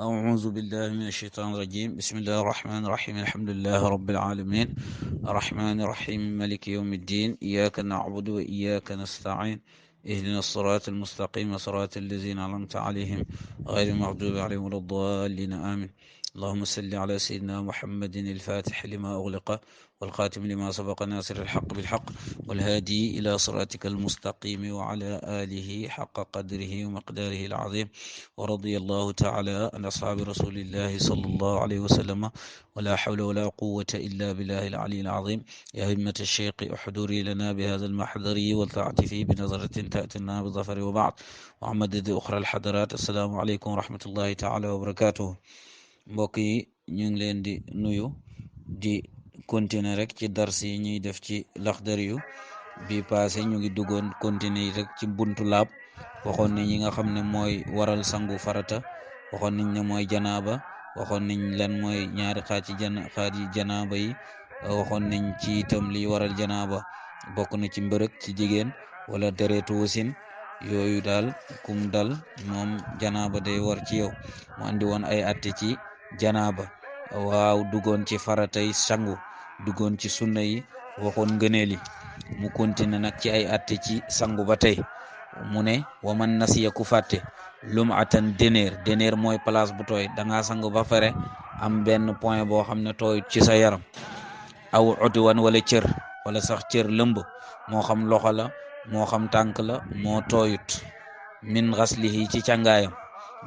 أعوذ بالله من الشيطان الرجيم. بسم الله الرحمن الرحيم. الحمد لله رب العالمين الرحمن الرحيم مالك يوم الدين. إياك نعبد وإياك نستعين. اهدنا الصراط المستقيم صراط الذين أنعمت عليهم غير المغضوب عليهم ولا الضالين آمين. اللهم صل على سيدنا محمد الفاتح لما أغلق والخاتم لما سبق ناصر الحق بالحق والهادي إلى صراطك المستقيم وعلى آله حق قدره ومقداره العظيم. ورضي الله تعالى عن أصحاب رسول الله صلى الله عليه وسلم ولا حول ولا قوة إلا بالله العلي العظيم. يا همة الشيخ احضري لنا بهذا المحضر والتعطفي بنظرة تأتنا بالظفر. وبعد وعمدد أخرى الحضرات. السلام عليكم ورحمة الله تعالى وبركاته. mbokk yi ñu ngi leen di nuyu di continuer rek ci dars yi ñuy def ci Laxdari yu bi passé ñu ngi duggoon continuer rek ci buntu laab. waxoon nañ yi nga xam ne mooy waral sangu farata, waxoon nañ ne mooy janaaba, waxoon nañ lan mooy ñaari xaaji janaaba yi, waxoon nañ ci itam li waral janaaba bokk na ci mbërëg ci jigéen wala deretu wasin. yooyu daal kum dal moom janaaba day war ci yow. mu andi woon ay atte ci janaaba. waaw duggoon ci faratay sangu, duggoon ci sunna yi, waxoon ngëneel yi. mu continue nag ci ay atte ci sangu ba tey. mu ne waman nasiya ku fàtte lumatan déneer mooy place bu tooy, danga sangu ba pare am benn point boo xam ne tooy ci sa yaram. aw udwan wala cër, wala sax cër lëmb, moo xam loxo la moo xam tànk la, moo tooyut. min xaslihi ci càngaayam,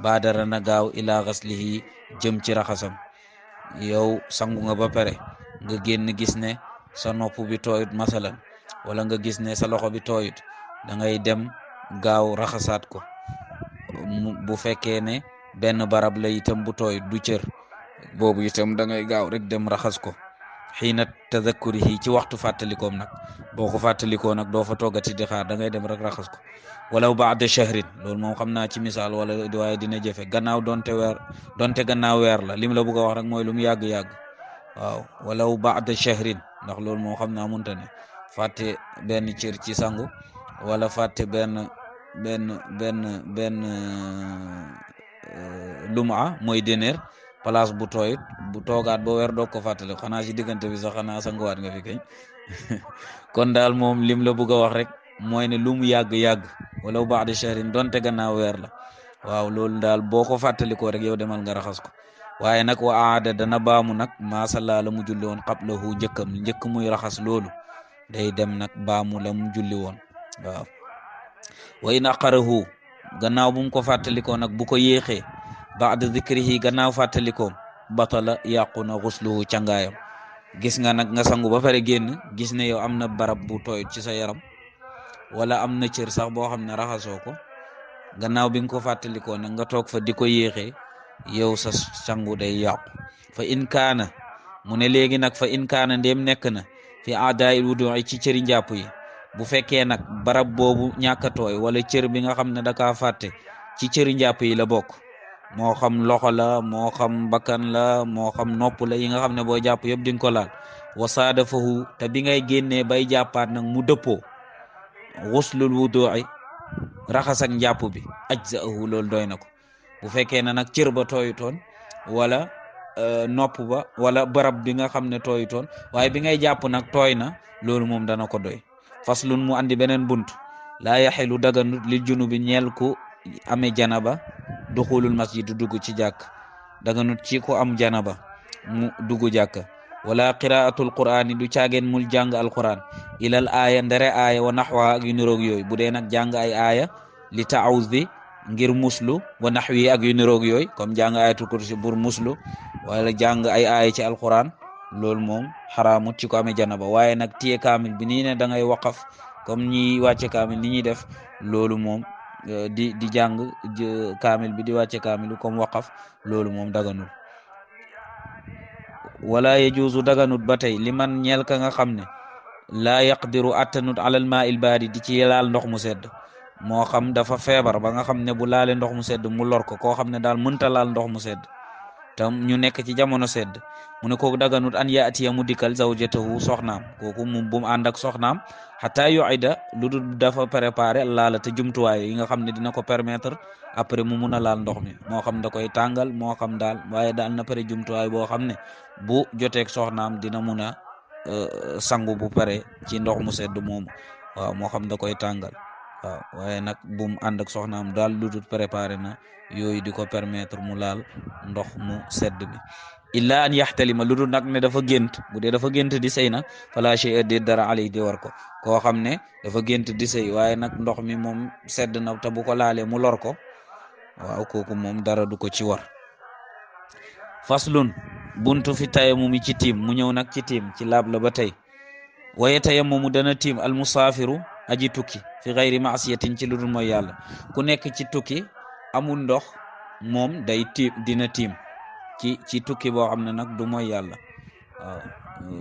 baadara na gaaw ilaa xaslihi jëm ci raxasam. yow sangu nga ba pare nga génn gis ne sa nopp bi tooyut masalan, wala nga gis ne sa loxo bi tooyut, da ngay dem gaaw raxasaat ko. bu fekkee ne benn barab la itam bu tooyut du cër boobu itam da ngay gaaw rek dem raxas ko. xiina tadakkurihi ci waxtu fàttalikoom nag, boo ko fàttalikoo nag doo fa toggati di xaar, da ngay dem rek raxas ko. walaw baada shahrin, loolu moom xam naa ci misaal wala waaye dina jëfe gannaaw donte gannaaw weer la. lim la bëgg a wax rek mooy lu mu yàgg-yàgg. waaw walaw baada shahrin, ndax loolu moom xam naa munta ne fàtte benn cër ci sangu, wala fàtte benn luma mooy déneer place bu tooyit, bu toogaat ba weer doog ko fàttali xanaa ci diggante bi sax xanaa sanguwaat nga fi kañ. kon daal moom lim la bëgg a wax rek mooy ne lu mu yàgg-yàgg walaw baada shahrin donte gannaaw weer la. waaw loolu daal boo ko fàttalikoo rek yow demal nga raxas ko. waaye nag wa aada dana baamu nag maasalla la mu julli woon qablahu njëkk muy raxas loolu day dem nag baamu la mu julli woon. waaw wa in aqarahu, gannaaw bu mu ko fàttalikoo nag bu ko yéexee, baada zikrihi gannaaw fàttalikoom, batala yàqu na xusluhu cangaayam. gis nga nag nga sangu ba pare génn gis ne yow am na barab bu tooyut ci sa yaram, wala am na cër sax boo xam ne raxasoo ko. gannaaw bi nga ko fàttalikoo nag nga toog fa di ko yéexee, yow sa sangu day yàqu. fa in kaana, mu ne léegi nag fa in kaana ndéem nekk na fi aadaayil wudu ci cëri njàpp yi. bu fekkee nag barab boobu ñàkk a tooy wala cër bi nga xam ne da kaa fàtte ci cëri njàpp yi la bokk, moo xam loxo la moo xam bakkan la moo xam nopp la, yi nga xam ne boo jàpp yëpp di nga ko laal. wasaada fahu, te bi ngay génnee bay jàppaat nag mu dëppoo xuslul wudu'i raxas ak njàpp bi, ajzaahu loolu doy na ko. bu fekkee ne nag cër ba tooyutoon wala nopp ba wala barab bi nga xam ne tooyutoon, waaye bi ngay jàpp nag tooy na, loolu moom dana ko doy. faslun mu andi beneen bunt. laa yaxilu daganut lil junubi ñeel ku amee janaba duxulul masjid dugg ci jàkk. daganut ci ku am janaba mu dugg jàkk. wala qiraatul qur'ani du caageen mul jàng alquran ilal aaya ndere aaya wa naxwa ak yu niroog yooyu. bu dee nag jàng ay aaya li taawuz bi ngir muslu, wa naxwi ak yu niroog yooyu comme jàng ayatul kursi bur muslu, wala jàng ay aaya ci alquran, loolu moom xaraamut ci ko amee janaba. waaye nag téye kaamil bi nii ne da ngay waqaf comme ñi wàcce kaamil ni ñuy def, loolu moom di jàng kaamil bi di wàcce kaamil comme waqaf, loolu moom daganul. wala yajuuzu daganut ba tey li man ñeel ka nga xam ne laa yaqdiru attanut alal maa il baari di ci laal ndox mu sedd. moo xam dafa feebar ba nga xam ne bu laalee ndox mu sedd mu lor ko, koo xam ne daal mënta laal ndox mu sedd, tam ñu nekk ci jamono sedd mu ne kooku daganut an yaatiya mu dikkal zawjatahu soxnaam kooku mu bu mu ànd ak soxnaam xataa yuida lu dul dafa préparé laala te jumtuwaay yi nga xam ne dina ko permettre après mu mun a laal ndox mi moo xam da koy tàngal moo xam daal waaye daal na pare jumtuwaay boo xam ne bu joteeg soxnaam dina mun a sangu bu pare ci ndox mu sedd moomu waaw moo xam da koy tàngal waaw waaye nag bu mu ànd ak soxnaam daal lu dul préparé na yooyu di ko permettre mu laal ndox mu sedd bi illa an yaxtalima lu dul nag ne dafa gént bu dee dafa gént di sëy nag fala shay di dara alay di war ko koo xam ne dafa gént di sëy waaye nag ndox mi moom sedd na te bu ko laalee mu lor ko waaw kooku moom dara du ko ci war faslun buntu fi tayamumi ci tiim mu ñëw nag ci tiim ci laab la ba tey waye tayammumu dana tiim almusaafiru aji tukki fi gayri maasiyatin ci lu dul mooy yàlla ku nekk ci tukki amul ndox moom day tiim dina tiim ci tukki boo xam ne nag du mooy yàlla waaw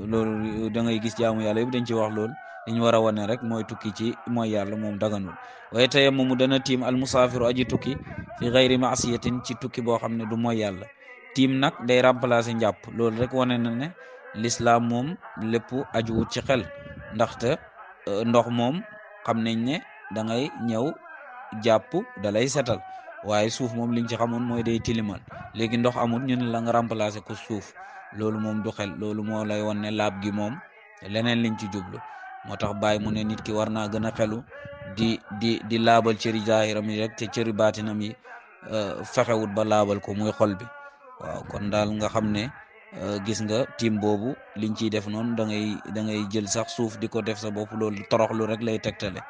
loolu da ngay gis jaamu yàlla yëpp dañ ci wax loolu li ñu war a wane rek mooy tukki ci mooy yàlla moom daganul waaye tayammumu dana tiim almusaafiru aji tukki fi gayri maasiyatin ci tukki boo xam ne du mooy yàlla tiim nag day remplacer njàpp loolu rek wane na ne l'islam moom lépp aju wut ci xel ndaxte ndox moom xam nañ ne da ngay ñëw jàpp da lay setal waaye suuf moom liñ ci xamoon mooy day tilimal léegi ndox amul ñu ne la nga remplacer ko suuf loolu moom du xel loolu moo lay won ne laab gi moom leneen liñ ci jublu moo tax bàyyi mu ne nit ki war naa gën a xelu di laabal cëri zaahiram yi rek te cëri baatinam yi fexewut ba laabal ko muy xol bi waaw kon daal nga xam ne gis nga tiim boobu liñ ciy def noonu da ngay jël sax suuf di ko def sa bopp loolu toroxlu rek lay tegtale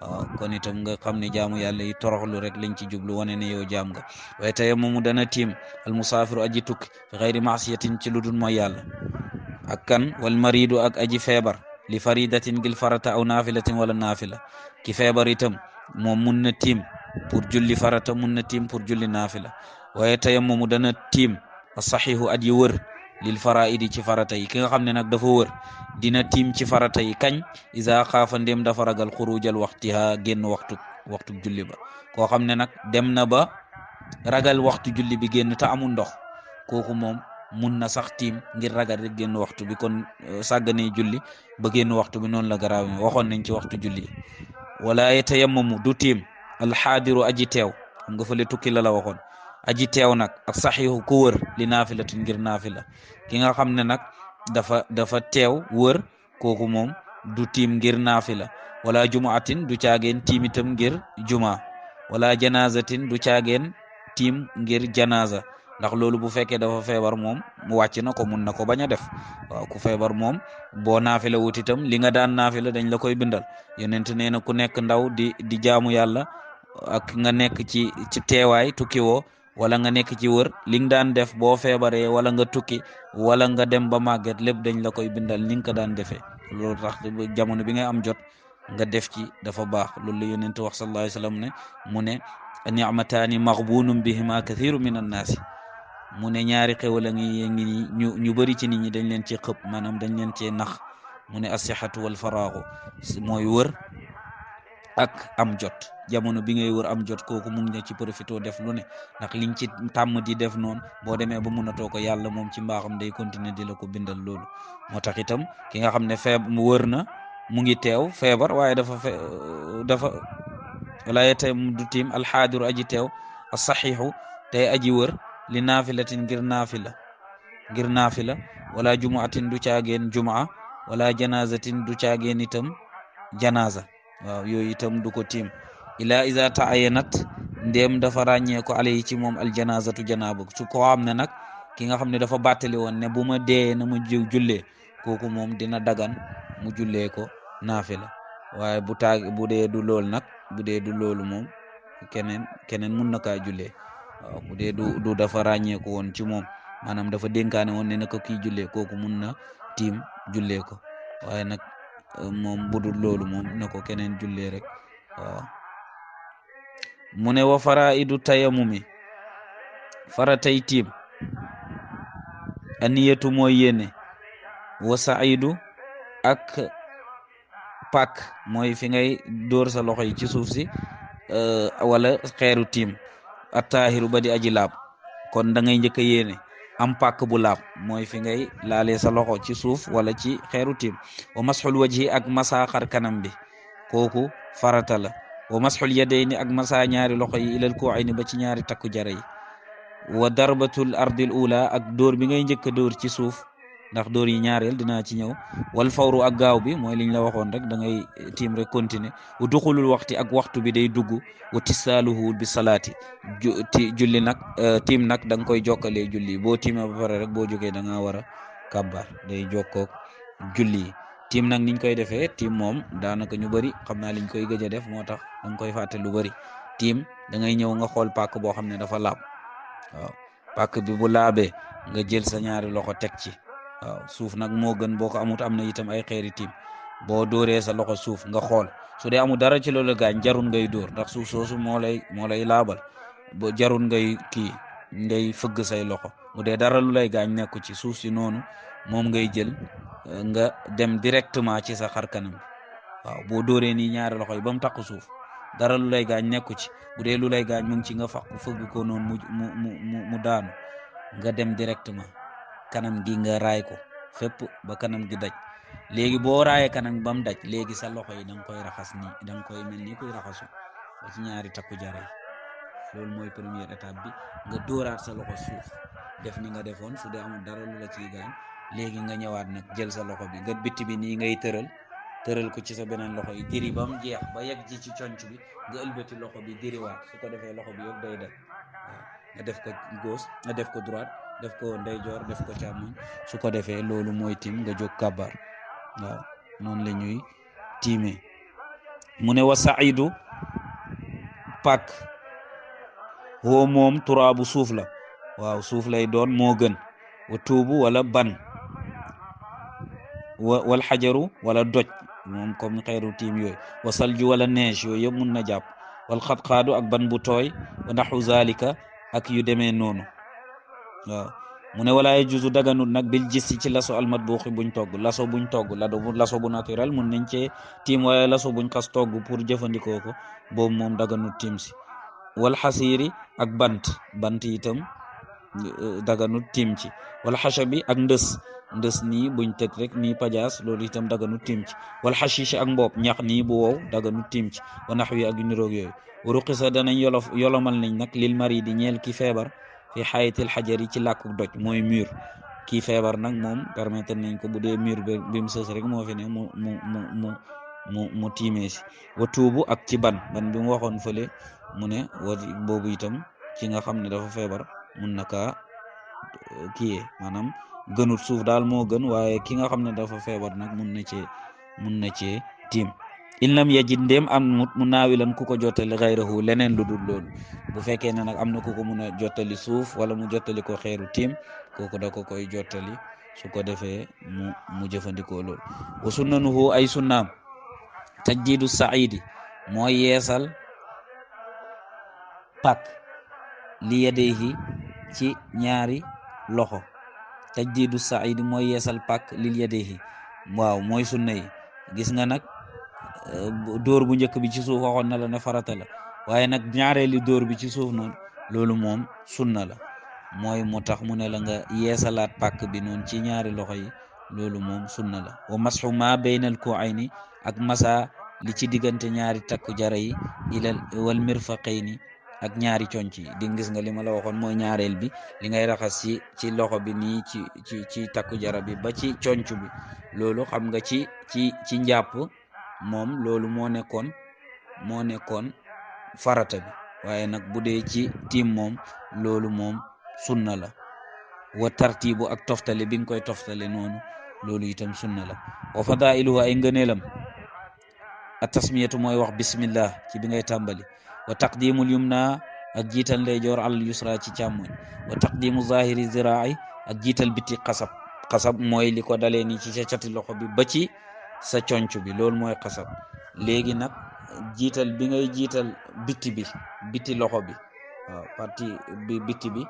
waaw kon itam nga xam ne jaamu yàlla yi toroxlu rek lañ ci jublu wane ne yow jaam nga waaye tey moomu dana tiim almusaafiru aji tukki fi xayri maasiyatin ci lu dul mooy yàlla ak kan wal maridu ak aji feebar li faridatin gil farata aw naafilatin wala naafila ki feebar itam moom mun na tiim pour julli farata mun na tiim pour julli naafila waaye tey moomu dana tiim saxiixu aji wër lil faraidi ci farata yi ki nga xam ne nag dafa wër dina tiim ci farata yi kañ isa xaafa ndéem dafa ragal xurujal waxtiha génn waxtu julli ba koo xam ne nag dem na ba ragal waxtu julli bi génn te amul ndox kooku moom mun na sax tiim ngir ragal rek génn waxtu bi kon sàgganee julli ba génn waxtu bi noonu la garaaw waxoon nañ ci waxtu julli wala yatayammamu du tiim alxaadiru aji teew xam nga fële tukki la waxoon aji teew nag ak saxiixu ku wër li naafilatin ngir naafila ki nga xam ne nag dafa teew wër kooku moom du tiim ngir naafila wala jumaatin du caageen tiim itam ngir juma wala janazatin du caageen tiim ngir janaza ndax loolu bu fekkee dafa feebar moom mu wàcc na ko mun na ko bañ a def waaw ku feebar moom boo naafila wut itam li nga daan naafila dañ la koy bindal yonent nee na ku nekk ndaw di jaamu yàlla ak nga nekk ci teewaay tukki woo wala nga nekk ci wër li nga daan def boo feebaree wala nga tukki wala nga dem ba màgget lépp dañ la koy bindal ni nga ko daan defee loolu tax jamono bi nga am jot nga def ci dafa baax loolu la yonent wax sallallahu alayhi wasallam ne mu ne ni'mataani maghbunun bihima kathiru min annaasi mu ne ñaari xéwal a ngi ñu bëri ci nit ñi dañ leen ci xëpp maanaam dañ leen cee nax mu ne as-sihhatu wal faraagu mooy wër ak am jot jamono bi ngay wër am jot kooku mun nga ci profité def lu ne ndax liñ ci tàmm di def noonu boo demee ba mënatoo ko yàlla moom ci mbaaxam day continuer di la ko bindal loolu moo tax itam ki nga xam ne mu wër na mu ngi teew feebar waaye dafa wala tey du tiim alxaadiru aji teew as-saxiixu tey aji wër li naafilatin ngir naafila wala jumuatin du caageen jumaa wala janazatin du caageen itam janaza waaw yooyu itam du ko tiim ila iza ta'ayyanat ndéem dafa ràññee ko alay ci moom aljanazatu janaaba su ko xam ne nag ki nga xam ne dafa bàttali woon ne bu ma dee na ma jullee kooku moom dina dagan mu jullee ko naafila waaye bu dee du loolu nag bu dee du loolu moom keneen mun na kaa jullee waaw bu dee du dafa ràññee ko woon ci moom maanaam dafa dénkaane woon ne na ko kii jullee kooku mun na tiim jullee ko waaye nag moom budul loolu moom na ko keneen jullee rek waaw mu ne wa faraidu tayamumi faratay tiim aniyatu mooy yéene wa saidu ak pak mooy fi ngay dóor sa loxo yi ci suuf si wala xeeru tiim attaahiru ba di aji laab kon da ngay njëkk a yéene am pàkk bu laab mooy fi ngay laalee sa loxo ci suuf wala ci xeeru tiim. wa masxul wajhi ak masa xar kanam bi kooku farata la. wa masxul yadayni ak masa ñaari loxo yi ilal kuuayni ba ci ñaari takku jara yi. wa darbatul ardil ula ak dóor bi ngay njëkk a dóor ci suuf ndax dóor yi ñaareel dinaa ci ñëw. wal fawru ak gaaw bi mooy liñ la waxoon rek da ngay tiim rek continuer. wa duxulul waxti ak waxtu bi day dugg. wa tisaaluhu bi salaati julli nag tiim nag da nga koy jokkalee julli boo tiimee ba pare rek boo jógee da ngaa war a kàbbar day jokkoog julli yi. tiim nag niñ koy defee tiim moom daanaka ñu bëri xam naa liñ koy gëj a def moo tax da nga koy fàtte lu bëri. tiim da ngay ñëw nga xool pàkk boo xam ne dafa laab waaw pàkk bi bu laabee nga jël sa ñaari loxo teg ci waaw suuf nag moo gën boo ko amut am na itam ay xeeri tiim boo dóoree sa loxo suuf nga xool su dee amul dara ci loolu gaañ jarul ngay dóor ndax suuf soosu moo lay laabal bo jarul ngay fëgg say loxo bu dee dara lu lay gaañ nekku ci suuf si noonu moom ngay jël nga dem directement ci sa xar kanam bi waaw boo dóoree nii ñaari loxo yi ba mu takku suuf dara lu lay gaañ nekku ci bu dee lu lay gaañ mu ngi ci nga fëgg ko noonu mu daanu nga dem directement kanam gi nga raay ko fépp ba kanam gi daj. léegi boo raayee kanam ba mu daj léegi sa loxo yi da nga koy raxas nii da nga koy mel ni kuy raxasu ba ci ñaari takku jara yi loolu mooy première étape bi nga dóoraat sa loxo suuf def ni nga defoon su dee amul dara lu la ciy gaañ. léegi nga ñëwaat nag jël sa loxo bi nga bitti bi nii ngay tëral ko ci sa beneen loxo yi diri ba mu jeex ba yegg ci conc bi nga ëlbati loxo bi diriwaat su ko defee loxo bi yëpp day def waaw nga def ko gauche nga def ko droite def ko ndeyjoor def ko càmmoñ su ko defee loolu mooy tiim nga jóg kàbbar waaw noonu la ñuy tiimee. mu ne wa saidu pak woo moom turaabu suuf la waaw suuf lay doon moo gën. wa tuubu wala ban wal xajaru wala doj moom comme xeeru tiim yooyu. wa salju wala neige yooyu yëpp mun na jàpp. wal xatxaadu ak ban bu tooy. wa naxu zalika ak yu demee noonu waaw. mu ne wala yajuzu daganut nag bil gis ci laso almatbuuxi buñ togg laso buñ togg laso bu naturel mun nañ cee tiim waaye laso buñ xas togg pour jëfandikoo ko boobu moom daganut tiim si. wal xasiiri ak bant itam daganut tiim ci. wal xachabi ak ndës nii buñ teg rek nii pajaas loolu itam daganut tiim ci. wal xachichi ak mboob ñax nii bu wow daganut tiim ci. wa nax wi ak yu niroog yooyu. ruqisa danañ yolomal nañ nag lil mari di ñeel ki feebar fi xayatil xajar yi ci làkku doj mooy mur kii feebar nag moom permettre nañ ko bu dee mur bi mu sës rek moo fi ne mu tiimee si. wa tuubu ak ci ban bi mu waxoon fële mu ne wa boobu itam ci nga xam ne dafa feebar mun na kaa kiyee maanaam gënut suuf daal moo gën waaye ki nga xam ne dafa feebar nag mun na cee tiim. in lam yajid ndéem am mu naawilan ku ko jottali xayrahu leneen lu dul loolu bu fekkee ne nag am na ku ko mun a jottali suuf wala mu jottali ko xeeru tiim kooku da ko koy jottali su ko defee mu jëfandikoo loolu. wa sunnanuhu ay sunnaam tajdiidu saidi mooy yeesal pak li yadayhi ci ñaari loxo. tajdiidu saidi mooy yeesal pak lil yadayhi waaw mooy sunna yi. gis nga nag dóor bu njëkk bi ci suuf waxoon na la ne farata la waaye nag ñaareeli dóor bi ci suuf noonu loolu moom sunna la mooy moo tax mu ne la nga yeesalaat pàkk bi noonu ci ñaari loxo yi loolu moom sunna la. wa masxu ma baynal kuayni ak masa li ci diggante ñaari takku jara yi ilal wal mirfaqayni ak ñaari conc yi di gis nga li ma la waxoon mooy ñaareel bi li ngay raxas ci loxo bi nii ci takku jara bi ba ci conc bi loolu xam nga ci njàpp moom loolu moo nekkoon farata bi waaye nag bu dee ci tiim moom loolu moom sunna la. wa tartibu ak toftale bi nga koy toftale noonu loolu itam sunna la. wa fadailuhu ay ngëneelam at tasmiyatu mooy wax bismillah ci bi ngay tàmbali. wa taqdimul yumna ak jiital ndeyjoor al yusra ci càmmoñ. wa taqdimu zahiri ziraai ak jiital biti xasab mooy li ko dalee ni ci sa cati loxo bi ba ci sa conc bi loolu mooy xasab. léegi nag jiital bi ngay jiital biti loxo bi waaw partie bi biti bi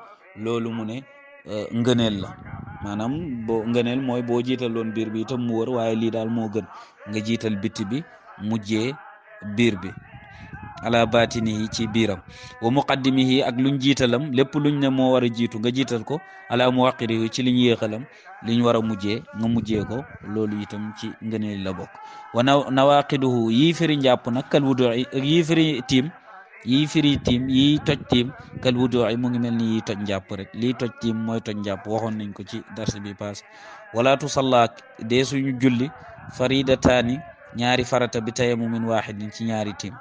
loolu mu ne ngëneel la maanaam ngëneel mooy boo jiitaloon biir bi itam mu wër waaye lii daal moo gën nga jiital biti bi mujjee biir bi. ala batinihi ci biiram wa muqaddimihi ak luñ jiitalam lépp luñ ne moo war a jiitu nga jiital ko ala muwaqirihi ci liñ yéexalam liñ war a mujjee nga mujjee ko loolu itam ci ngëneel la bokk wa nawaqiduhu yii firi njàpp nag kal wudu yii firi tiim yii toj tiim kal wudu mu ngi mel ni yii toj njàpp rek lii toj tiim mooy toj njàpp waxoon nañ ko ci dars bi paase wala tusalla dee suñu julli faridataani ñaari farata bi tayamumin wahidin ci ñaari tiim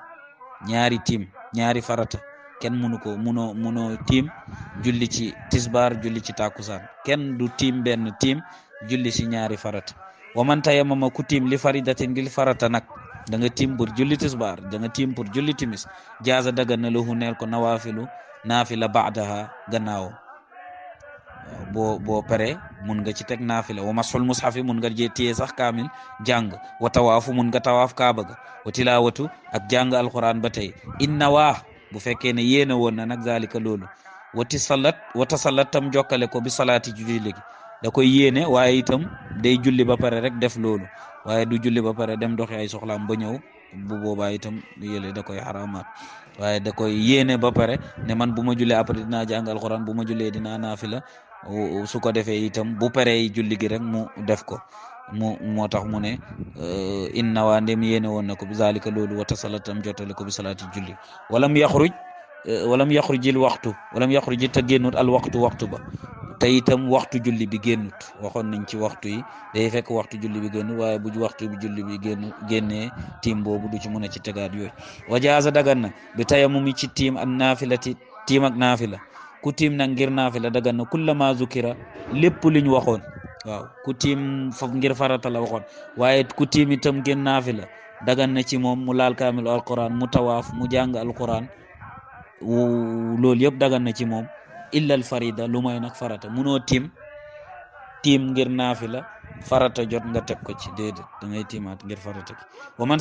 ñaari farata kenn munoo tiim julli ci tisbaar julli ci takusaan kenn du tiim benn tiim julli ci ñaari farata wa man tayammama ku tiim li faridatin ngir farata nag da nga tiim pour julli tisbaar da nga tiim pour julli timis jaaza dagan na lahu neel ko naafila ba'daha gannaaw boo pare mun nga ci teg naafila wa masul mushafi mun nga téye sax kaamil jàng wa tawaafu mun nga tawaaf kaaba ga wa tilawatu ak jàng alquran ba tey inna waa bu fekkee ne yéene woon na nag zalika loolu wa tasallat tam jokkale ko bi salaati julli gi da koy yéene waaye itam day julli ba pare rek def loolu waaye du julli ba pare dem doxi ay soxlaam ba ñëw bu boobaa itam yële da koy xaramaat waaye da koy yéene ba pare ne man bu ma jullee après dinaa jàng alquran bu ma jullee dinaa naafila su ko defee itam bu paree julli gi rek mu def ko moo tax mu ne inna waa ndem yéene woon na ko bi zalika loolu wa tasalatam jotale ko bi salaati julli walam yaxrujil waxtu walam yaxruji te génnut al waxtu ba te itam waxtu julli bi génnut waxoon nañ ci waxtu yi day fekk waxtu julli bi génnut waaye bu waxtu bi julli bi génnee tiim boobu du ci mën a ci tegaat yooyu wa jaaza dagan na bi tayamumi ci tiim ak naafilati tiim ak naafila ku tiim nag ngir naafila dagan na kullama zukira lépp liñ waxoon waaw ku tiim foof ngir farata la waxoon waaye ku tiim itam ngir naafila dagan na ci moom mu laal kaamilu alquran mu tawaaf mu jàng alquran loolu yëpp dagan na ci moom illa al farida lu mooy nag farata munoo tiim ngir naafila farata jot nga teg ko ci déedéet da ngay tiimaat ngir farata ki wa man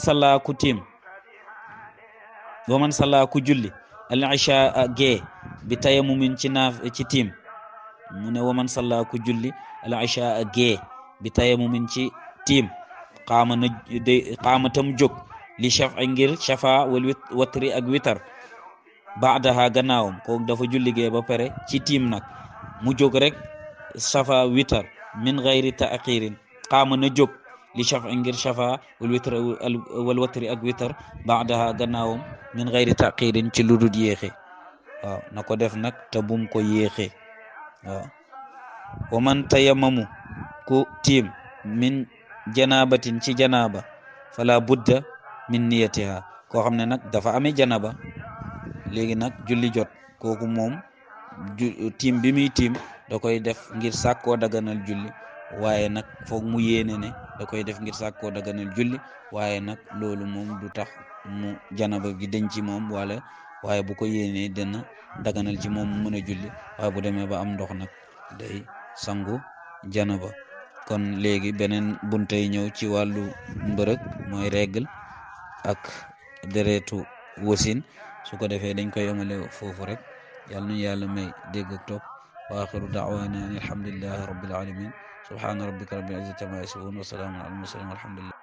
salla ku julli al isha gee bi tayamumin ci tiim mu ne wa man salla ku julli al isha gee bi tayamumin ci tiim qaama tam jóg li shafa ngir shafa wal watri ak witar baadaha gannaawam kooku dafa julli gee ba pare ci tiim nag mu jóg rek shafa witar min gayri taaxirin qaama na jóg li shafa ngir shafa wal watri ak witar baadaha gannaawam min gayri taaxirin ci lu dul yéexe waaw na ko def nag te bum ko yéexe waaw wa man tayammamu ku tiim min janabatin ci janaba fala budda min niyatiha koo xam ne nag dafa amee janaba léegi nag julli jot kooku moom tiim bi muy tiim da koy def ngir sàkkoo daganal julli waaye nag foog mu yéene ne da koy def ngir sàkkoo daganal julli waaye nag loolu moom du tax mu janaba gi dañ ci moom waaye bu ko yéenee dana daganal ci moom mu mën a julli waaye bu demee ba am ndox nag day sangu janaba kon léegi beneen buntay ñëw ci wàllu mbërëg mooy règle ak deretu wasin su ko defee dañ koy yemale foofu rek yàlla nañu yàlla may dégg ak topp wa axiru da'wana an alhamdulillahi rabbil alamin subhana rabbika rabbil izzati amma yasifun wa salamun alal mursalin walhamdulillah